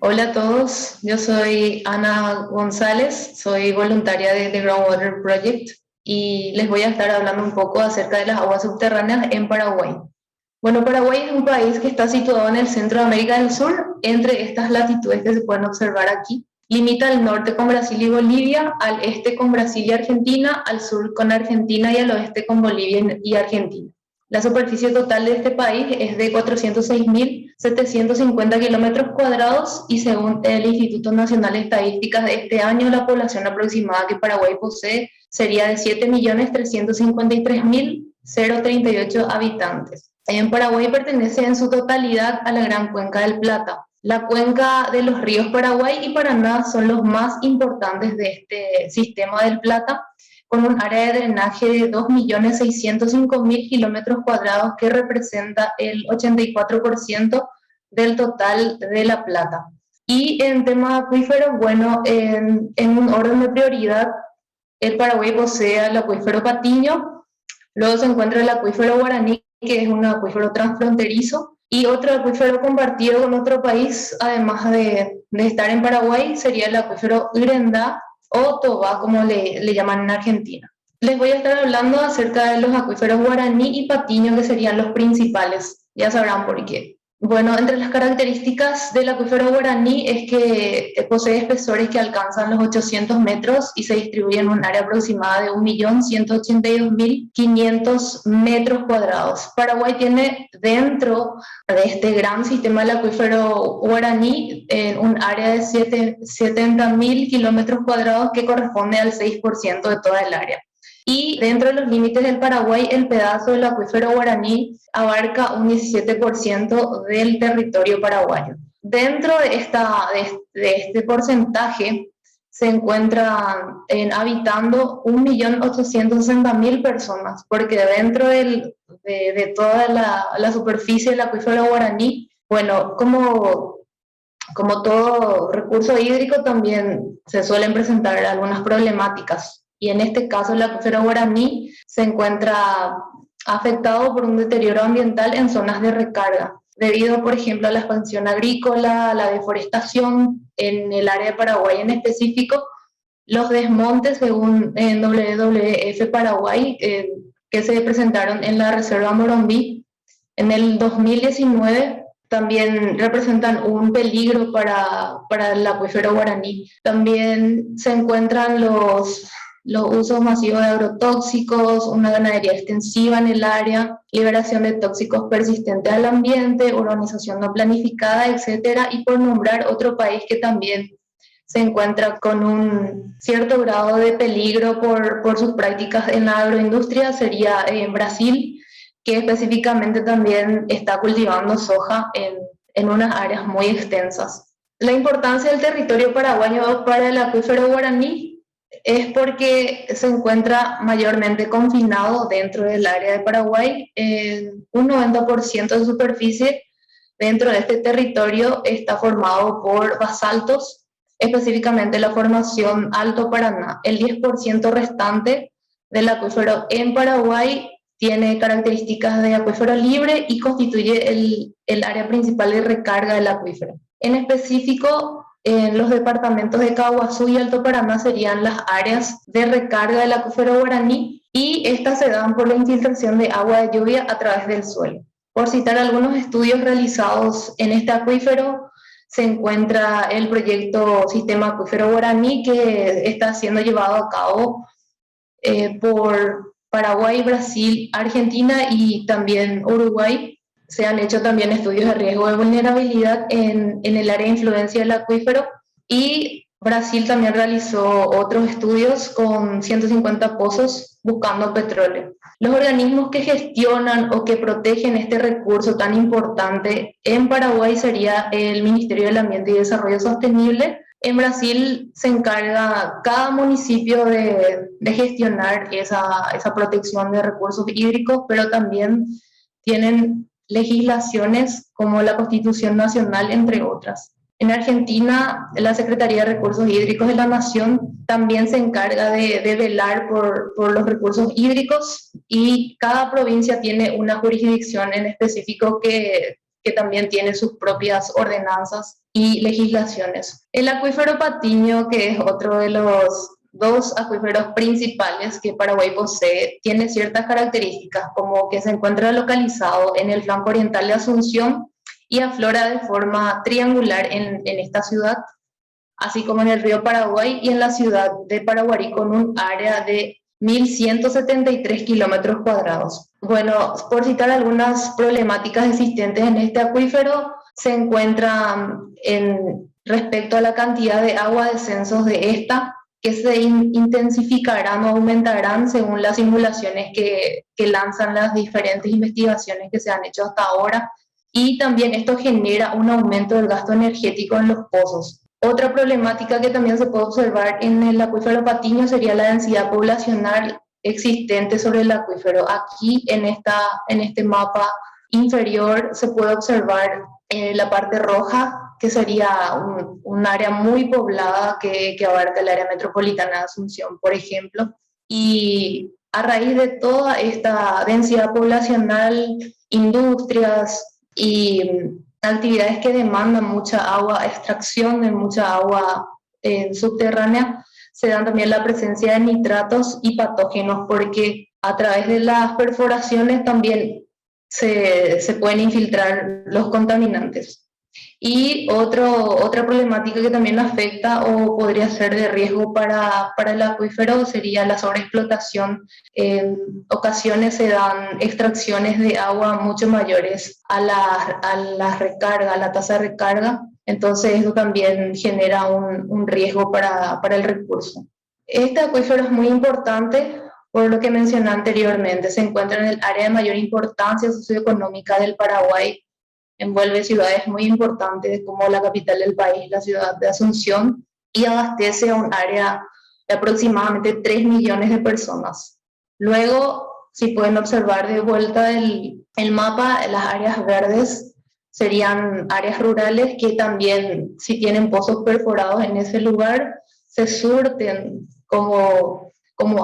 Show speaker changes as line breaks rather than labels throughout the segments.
Hola a todos, yo soy Ana González, soy voluntaria de The Groundwater Project y les voy a estar hablando un poco acerca de las aguas subterráneas en Paraguay. Bueno, Paraguay es un país que está situado en el centro de América del Sur, entre estas latitudes que se pueden observar aquí. Limita al norte con Brasil y Bolivia, al este con Brasil y Argentina, al sur con Argentina y al oeste con Bolivia y Argentina. La superficie total de este país es de 406.750 kilómetros cuadrados y según el Instituto Nacional de Estadísticas de este año, la población aproximada que Paraguay posee sería de 7.353.038 habitantes. En Paraguay pertenece en su totalidad a la Gran Cuenca del Plata. La cuenca de los ríos Paraguay y Paraná son los más importantes de este sistema del Plata, con un área de drenaje de 2.605.000 kilómetros cuadrados que representa el 84% del total de La Plata. Y en tema acuífero, bueno, en un orden de prioridad, el Paraguay posee el acuífero Patiño, luego se encuentra el acuífero Guaraní, que es un acuífero transfronterizo, y otro acuífero compartido con otro país, además de estar en Paraguay, sería el acuífero Grendá o Tobá, como le llaman en Argentina. Les voy a estar hablando acerca de los acuíferos Guaraní y Patiño, que serían los principales. Ya sabrán por qué. Bueno, entre las características del acuífero Guaraní es que posee espesores que alcanzan los 800 metros y se distribuyen en un área aproximada de 1.182.500 metros cuadrados. Paraguay tiene dentro de este gran sistema del acuífero Guaraní un área de 70.000 kilómetros cuadrados que corresponde al 6% de toda el área. Y dentro de los límites del Paraguay, el pedazo del acuífero Guaraní abarca un 17% del territorio paraguayo. Dentro de este porcentaje se encuentran habitando 1.860.000 personas, porque dentro de toda la superficie del acuífero Guaraní, bueno, como todo recurso hídrico, también se suelen presentar algunas problemáticas. Y en este caso, el acuífero Guaraní se encuentra afectado por un deterioro ambiental en zonas de recarga, debido, por ejemplo, a la expansión agrícola, la deforestación en el área de Paraguay en específico, los desmontes, según WWF Paraguay, que se presentaron en la Reserva Morondí en el 2019, también representan un peligro para el acuífero Guaraní. También se encuentran los usos masivos de agrotóxicos, una ganadería extensiva en el área, liberación de tóxicos persistentes al ambiente, urbanización no planificada, etcétera, y por nombrar otro país que también se encuentra con un cierto grado de peligro por sus prácticas en la agroindustria sería Brasil, que específicamente también está cultivando soja en unas áreas muy extensas. La importancia del territorio paraguayo para el acuífero Guaraní es porque se encuentra mayormente confinado dentro del área de Paraguay. Un 90% de superficie dentro de este territorio está formado por basaltos, específicamente la formación Alto Paraná. El 10% restante del acuífero en Paraguay tiene características de acuífero libre y constituye el área principal de recarga del acuífero. En específico, en los departamentos de Caguazú y Alto Paraná serían las áreas de recarga del acuífero Guaraní, y estas se dan por la infiltración de agua de lluvia a través del suelo. Por citar algunos estudios realizados en este acuífero, se encuentra el proyecto Sistema Acuífero Guaraní, que está siendo llevado a cabo por Paraguay, Brasil, Argentina y también Uruguay. Se han hecho también estudios de riesgo de vulnerabilidad en el área de influencia del acuífero, y Brasil también realizó otros estudios con 150 pozos buscando petróleo. Los organismos que gestionan o que protegen este recurso tan importante en Paraguay sería el Ministerio del Ambiente y Desarrollo Sostenible. En Brasil se encarga cada municipio de gestionar esa protección de recursos hídricos, pero también tienen legislaciones como la Constitución Nacional, entre otras. En Argentina, la Secretaría de Recursos Hídricos de la Nación también se encarga de velar por los recursos hídricos, y cada provincia tiene una jurisdicción en específico que que también tiene sus propias ordenanzas y legislaciones. El acuífero Patiño, que es otro de los dos acuíferos principales que Paraguay posee, tiene ciertas características, como que se encuentra localizado en el flanco oriental de Asunción y aflora de forma triangular en esta ciudad, así como en el río Paraguay y en la ciudad de Paraguarí, con un área de 1.173 kilómetros cuadrados. Bueno, por citar algunas problemáticas existentes en este acuífero, se encuentran respecto a la cantidad de agua, descensos de esta, que se intensificarán o aumentarán según las simulaciones que lanzan las diferentes investigaciones que se han hecho hasta ahora, y también esto genera un aumento del gasto energético en los pozos. Otra problemática que también se puede observar en el acuífero Patiño sería la densidad poblacional existente sobre el acuífero. Aquí en este mapa inferior se puede observar la parte roja, que sería un área muy poblada que abarca el área metropolitana de Asunción, por ejemplo. Y a raíz de toda esta densidad poblacional, industrias y actividades que demandan mucha agua, extracción de mucha agua subterránea, se dan también la presencia de nitratos y patógenos, porque a través de las perforaciones también se pueden infiltrar los contaminantes. Y otra problemática que también afecta o podría ser de riesgo para el acuífero sería la sobreexplotación. En ocasiones se dan extracciones de agua mucho mayores a la recarga, a la tasa de recarga. Entonces eso también genera un riesgo para el recurso. Este acuífero es muy importante por lo que mencioné anteriormente. Se encuentra en el área de mayor importancia socioeconómica del Paraguay. Envuelve ciudades muy importantes como la capital del país, la ciudad de Asunción, y abastece a un área de aproximadamente 3 millones de personas. Luego, si pueden observar de vuelta el mapa, las áreas verdes serían áreas rurales que también, si tienen pozos perforados en ese lugar, se surten como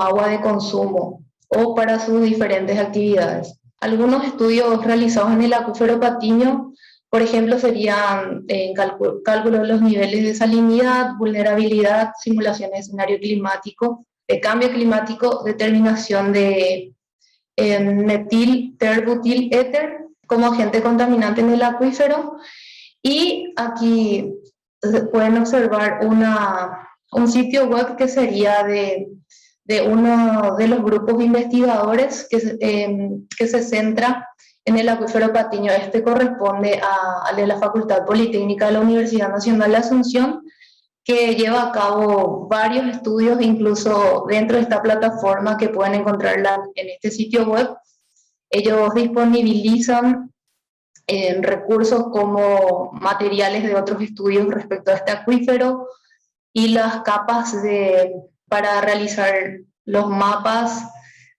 agua de consumo o para sus diferentes actividades. Algunos estudios realizados en el acuífero Patiño, por ejemplo, serían cálculo de los niveles de salinidad, vulnerabilidad, simulación de escenario climático, de cambio climático, determinación de metil terbutil éter como agente contaminante en el acuífero. Y aquí pueden observar un sitio web que sería de uno de los grupos investigadores que se centra en el acuífero Patiño. Este corresponde al de la Facultad Politécnica de la Universidad Nacional de Asunción, que lleva a cabo varios estudios, incluso dentro de esta plataforma que pueden encontrarla en este sitio web. Ellos disponibilizan recursos como materiales de otros estudios respecto a este acuífero y las capas para realizar los mapas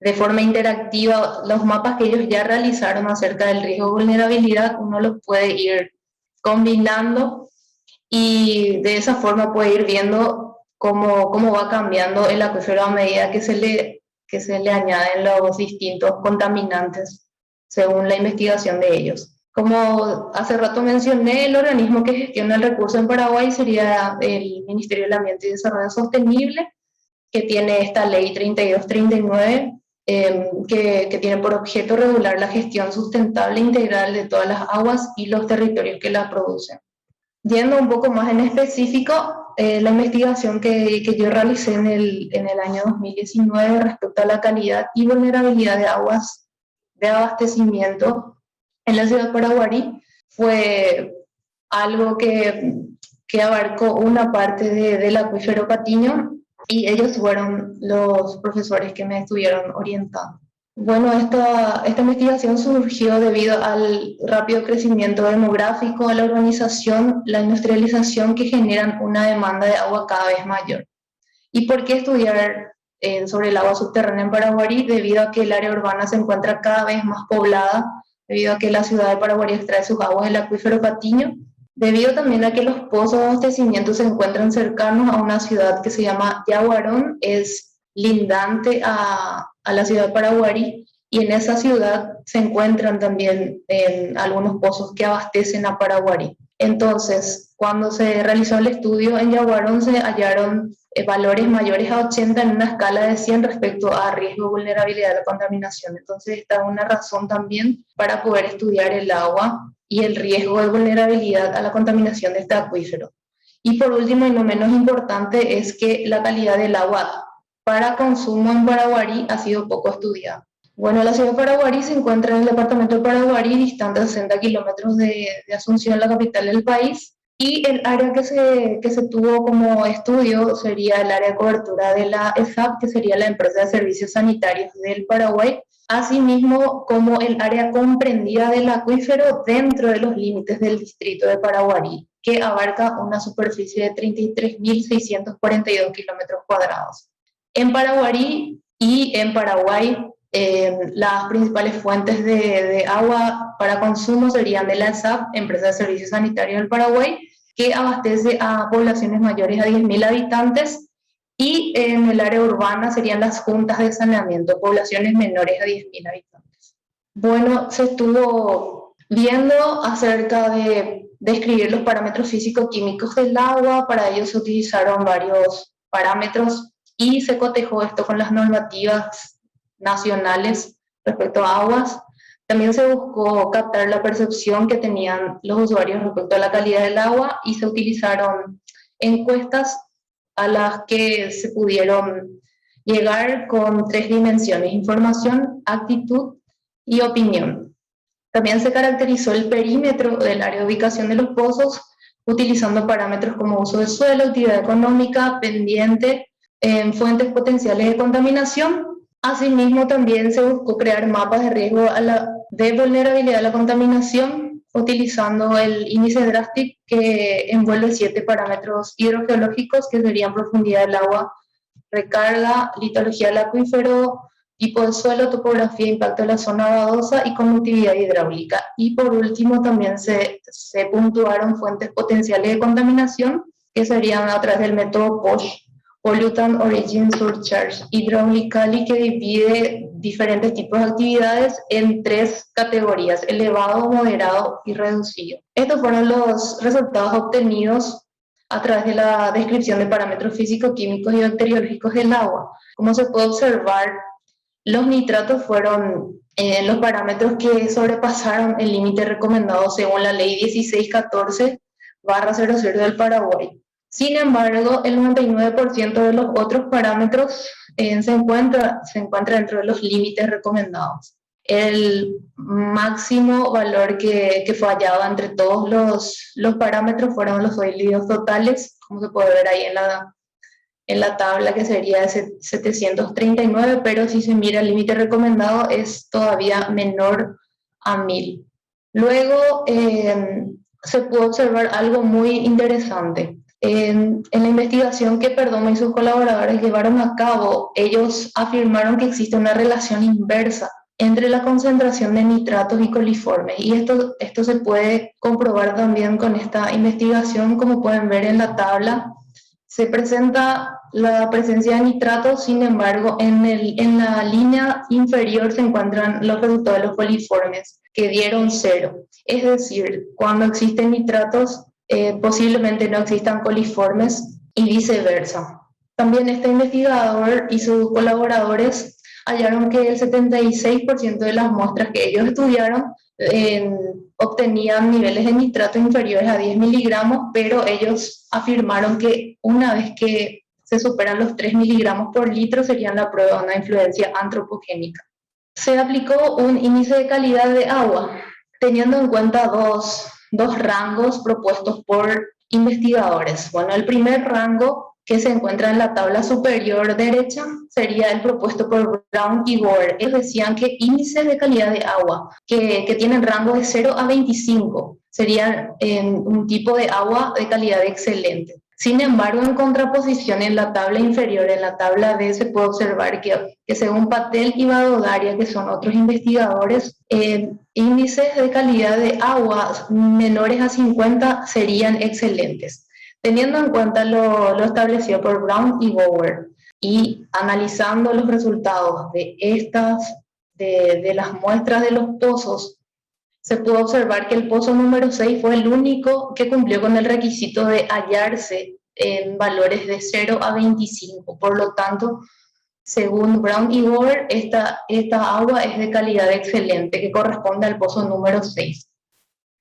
de forma interactiva, los mapas que ellos ya realizaron acerca del riesgo de vulnerabilidad, uno los puede ir combinando y de esa forma puede ir viendo cómo va cambiando el acuífero a medida que se le añaden los distintos contaminantes según la investigación de ellos. Como hace rato mencioné, el organismo que gestiona el recurso en Paraguay sería el Ministerio del Ambiente y Desarrollo Sostenible, que tiene esta ley 3239, que tiene por objeto regular la gestión sustentable e integral de todas las aguas y los territorios que las producen. Yendo un poco más en específico, la investigación que yo realicé en el año 2019 respecto a la calidad y vulnerabilidad de aguas de abastecimiento en la ciudad de Paraguarí fue algo que abarcó una parte del acuífero Patiño, y ellos fueron los profesores que me estuvieron orientando. Bueno, esta investigación surgió debido al rápido crecimiento demográfico, a la urbanización, la industrialización, que generan una demanda de agua cada vez mayor. ¿Y por qué estudiar sobre el agua subterránea en Paraguarí? Debido a que el área urbana se encuentra cada vez más poblada, debido a que la ciudad de Paraguarí extrae sus aguas del acuífero Patiño, debido también a que los pozos de abastecimiento se encuentran cercanos a una ciudad que se llama Yaguarón, es lindante a la ciudad de Paraguarí, y en esa ciudad se encuentran también algunos pozos que abastecen a Paraguarí. Entonces, cuando se realizó el estudio en Yaguarón se hallaron valores mayores a 80 en una escala de 100 respecto a riesgo y vulnerabilidad de la contaminación. Entonces, esta es una razón también para poder estudiar el agua y el riesgo de vulnerabilidad a la contaminación de este acuífero. Y por último, y no menos importante, es que la calidad del agua para consumo en Paraguarí ha sido poco estudiada. Bueno, la ciudad de Paraguarí se encuentra en el departamento de Paraguarí, distante a 60 kilómetros de Asunción, la capital del país, y el área que se tuvo como estudio sería el área de cobertura de la ESAP, que sería la Empresa de Servicios Sanitarios del Paraguay, asimismo como el área comprendida del acuífero dentro de los límites del distrito de Paraguarí, que abarca una superficie de 33.642 kilómetros cuadrados. En Paraguarí y en Paraguay, las principales fuentes de agua para consumo serían de la ESAP, Empresa de Servicios Sanitarios del Paraguay, que abastece a poblaciones mayores a 10.000 habitantes, y en el área urbana serían las juntas de saneamiento, poblaciones menores a 10.000 habitantes. Bueno, se estuvo viendo acerca de describir los parámetros físico-químicos del agua. Para ello se utilizaron varios parámetros y se cotejó esto con las normativas nacionales respecto a aguas. También se buscó captar la percepción que tenían los usuarios respecto a la calidad del agua y se utilizaron encuestas a las que se pudieron llegar con 3 dimensiones: información, actitud y opinión. También se caracterizó el perímetro del área de ubicación de los pozos, utilizando parámetros como uso de suelo, actividad económica, pendiente, fuentes potenciales de contaminación. Asimismo, también se buscó crear mapas de riesgo de vulnerabilidad a la contaminación, utilizando el índice DRASTIC, que envuelve 7 parámetros hidrogeológicos, que serían profundidad del agua, recarga, litología del acuífero, tipo de suelo, topografía, impacto de la zona vadosa y conductividad hidráulica. Y por último, también se puntuaron fuentes potenciales de contaminación, que serían a través del método POSH, Pollutant Origin Surcharge Hydraulically, que divide diferentes tipos de actividades en 3 categorías: elevado, moderado y reducido. Estos fueron los resultados obtenidos a través de la descripción de parámetros físico-químicos y bacteriológicos del agua. Como se puede observar, los nitratos fueron los parámetros que sobrepasaron el límite recomendado según la ley 1614/00 del Paraguay. Sin embargo, el 99% de los otros parámetros se encuentra dentro de los límites recomendados. El máximo valor que fallaba entre todos los parámetros fueron los sólidos totales, como se puede ver ahí en la tabla, que sería de 739, pero si se mira el límite recomendado es todavía menor a 1000. Luego se pudo observar algo muy interesante. En la investigación que Perdomo y sus colaboradores llevaron a cabo, ellos afirmaron que existe una relación inversa entre la concentración de nitratos y coliformes, y esto se puede comprobar también con esta investigación. Como pueden ver en la tabla, se presenta la presencia de nitratos. Sin embargo, en la línea inferior se encuentran los resultados de los coliformes, que dieron 0. Es decir, cuando existen nitratos, posiblemente no existan coliformes y viceversa. También este investigador y sus colaboradores hallaron que el 76% de las muestras que ellos estudiaron obtenían niveles de nitrato inferiores a 10 miligramos, pero ellos afirmaron que una vez que se superan los 3 miligramos por litro serían la prueba de una influencia antropogénica. Se aplicó un índice de calidad de agua, teniendo en cuenta dos rangos propuestos por investigadores. Bueno, el primer rango, que se encuentra en la tabla superior derecha, sería el propuesto por Brown y Boer. Ellos decían que índices de calidad de agua que tienen rango de 0 a 25 serían un tipo de agua de calidad excelente. Sin embargo, en contraposición, en la tabla inferior, en la tabla D, se puede observar que según Patel y Badogaria, que son otros investigadores, índices de calidad de agua menores a 50 serían excelentes. Teniendo en cuenta lo establecido por Brown y Bower, y analizando los resultados de estas de las muestras de los pozos, se pudo observar que el pozo número 6 fue el único que cumplió con el requisito de hallarse en valores de 0 a 25. Por lo tanto, según Brown y Gore, esta agua es de calidad excelente, que corresponde al pozo número 6.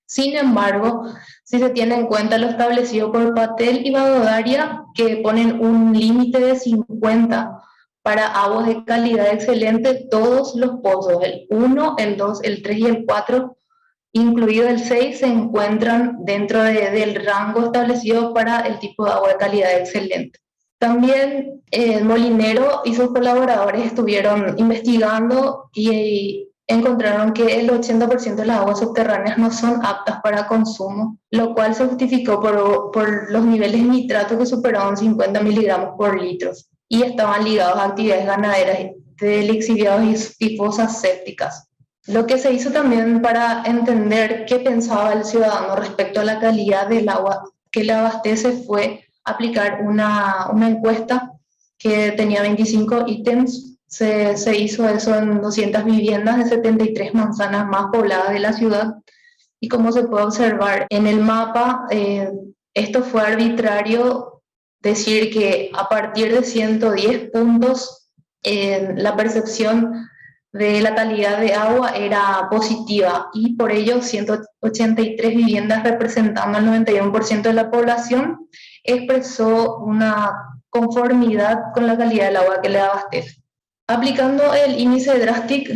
Sin embargo, si se tiene en cuenta lo establecido por Patel y Badodaria, que ponen un límite de 50 para aguas de calidad excelente, todos los pozos, el 1, el 2, el 3 y el 4, incluido el 6, se encuentran dentro del rango establecido para el tipo de agua de calidad excelente. También Molinero y sus colaboradores estuvieron investigando y encontraron que el 80% de las aguas subterráneas no son aptas para consumo, lo cual se justificó por los niveles de nitrato que superaban 50 miligramos por litro y estaban ligados a actividades ganaderas de lixiviados y fosas sépticas. Lo que se hizo también para entender qué pensaba el ciudadano respecto a la calidad del agua que le abastece fue aplicar una encuesta que tenía 25 ítems. Se hizo eso en 200 viviendas de 73 manzanas más pobladas de la ciudad, y como se puede observar en el mapa, esto fue arbitrario decir que a partir de 110 puntos la percepción de la calidad de agua era positiva, y por ello 183 viviendas representando el 91% de la población expresó una conformidad con la calidad del agua que le abastece. Aplicando el índice de Drastic,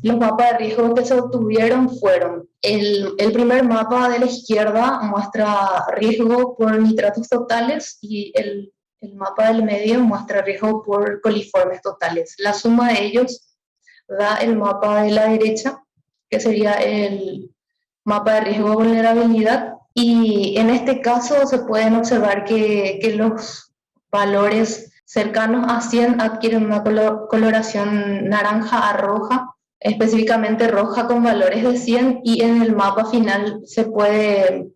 los mapas de riesgo que se obtuvieron fueron: el primer mapa de la izquierda muestra riesgo por nitratos totales, y el mapa del medio muestra riesgo por coliformes totales. La suma de ellos da el mapa de la derecha, que sería el mapa de riesgo de vulnerabilidad, y en este caso se pueden observar que los valores cercanos a 100 adquieren una coloración naranja a roja, específicamente roja con valores de 100, y en el mapa final se puede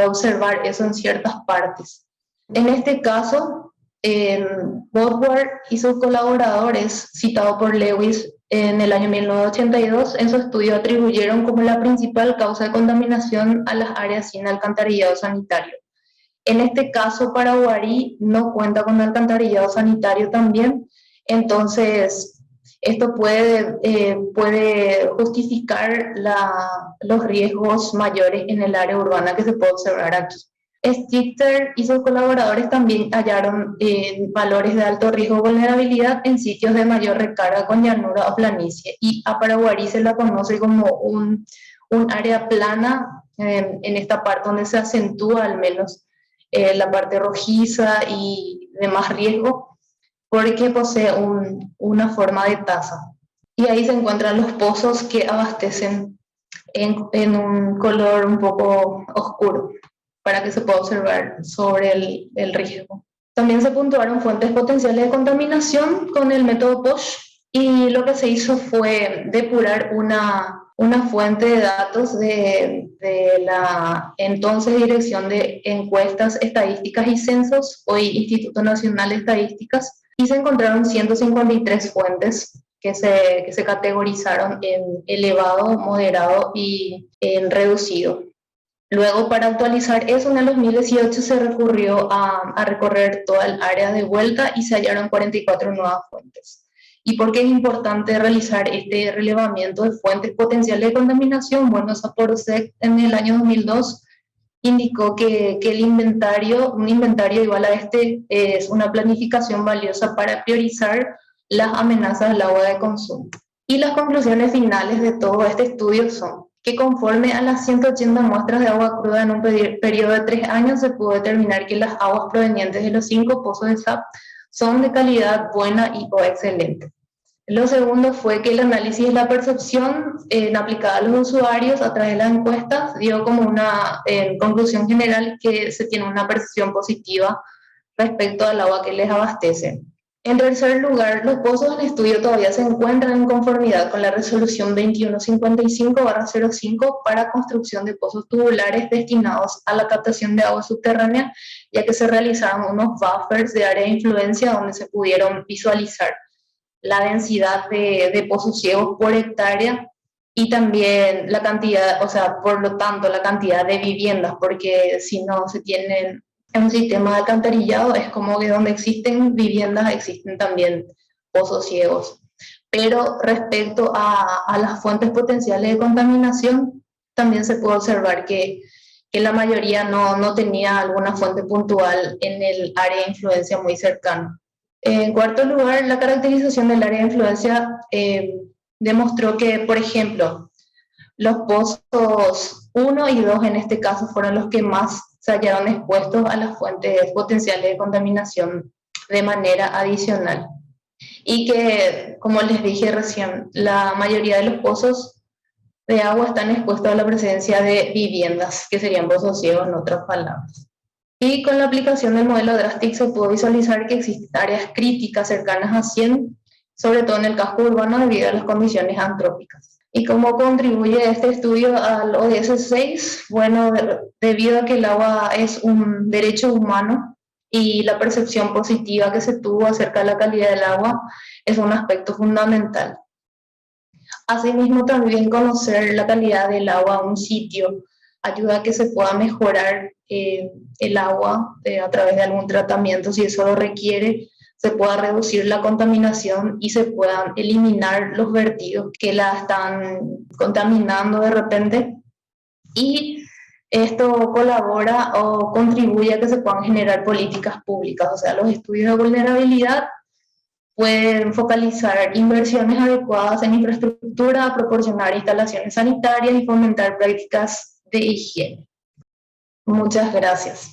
observar eso en ciertas partes. En este caso, Woodward y sus colaboradores, citado por Lewis en el año 1982, en su estudio atribuyeron como la principal causa de contaminación a las áreas sin alcantarillado sanitario. En este caso, Paraguarí no cuenta con alcantarillado sanitario también, entonces esto puede justificar los riesgos mayores en el área urbana que se puede observar aquí. Stichter y sus colaboradores también hallaron valores de alto riesgo de vulnerabilidad en sitios de mayor recarga con llanura o planicie, y a Paraguarí se la conoce como un área plana en esta parte donde se acentúa al menos la parte rojiza y de más riesgo, porque posee una forma de taza. Y ahí se encuentran los pozos que abastecen en un color un poco oscuro, para que se pueda observar sobre el riesgo. También se puntuaron fuentes potenciales de contaminación con el método POSH, y lo que se hizo fue depurar una fuente de datos de la entonces Dirección de Encuestas, Estadísticas y Censos, hoy Instituto Nacional de Estadísticas, y se encontraron 153 fuentes que se categorizaron en elevado, moderado y en reducido. Luego, para actualizar eso, en el 2018 se recurrió a recorrer toda el área de vuelta y se hallaron 44 nuevas fuentes. ¿Y por qué es importante realizar este relevamiento de fuentes potenciales de contaminación? Bueno, Saporosec en el año 2002 indicó que un inventario igual a este es una planificación valiosa para priorizar las amenazas al agua de consumo. Y las conclusiones finales de todo este estudio son que conforme a las 180 muestras de agua cruda en un periodo de 3 años, se pudo determinar que las aguas provenientes de los 5 pozos de SAP son de calidad buena y o excelente. Lo segundo fue que el análisis de la percepción aplicada a los usuarios a través de las encuestas dio como una conclusión general que se tiene una percepción positiva respecto al agua que les abastece. En tercer lugar, los pozos en estudio todavía se encuentran en conformidad con la resolución 2155/05 para construcción de pozos tubulares destinados a la captación de agua subterránea, ya que se realizaron unos buffers de área de influencia donde se pudieron visualizar la densidad de pozos ciegos por hectárea y también la cantidad, o sea, por lo tanto, la cantidad de viviendas, porque si no se tienen un sistema de alcantarillado, es como que donde existen viviendas existen también pozos ciegos. Pero respecto a las fuentes potenciales de contaminación, también se puede observar que la mayoría no tenía alguna fuente puntual en el área de influencia muy cercana. En cuarto lugar, la caracterización del área de influencia demostró que, por ejemplo, los pozos 1 y 2 en este caso fueron los que más se hallaron expuestos a las fuentes potenciales de contaminación de manera adicional. Y que, como les dije recién, la mayoría de los pozos de agua están expuestos a la presencia de viviendas, que serían pozos ciegos en otras palabras. Y con la aplicación del modelo DRASTIC se pudo visualizar que existen áreas críticas cercanas a 100, sobre todo en el casco urbano debido a las condiciones antrópicas. ¿Y cómo contribuye este estudio al ODS 6? Bueno, debido a que el agua es un derecho humano y la percepción positiva que se tuvo acerca de la calidad del agua es un aspecto fundamental. Asimismo, también conocer la calidad del agua a un sitio ayuda a que se pueda mejorar el agua a través de algún tratamiento, si eso lo requiere, se pueda reducir la contaminación y se puedan eliminar los vertidos que la están contaminando de repente. Y esto colabora o contribuye a que se puedan generar políticas públicas, o sea, los estudios de vulnerabilidad pueden focalizar inversiones adecuadas en infraestructura, proporcionar instalaciones sanitarias y fomentar prácticas de higiene. Muchas gracias.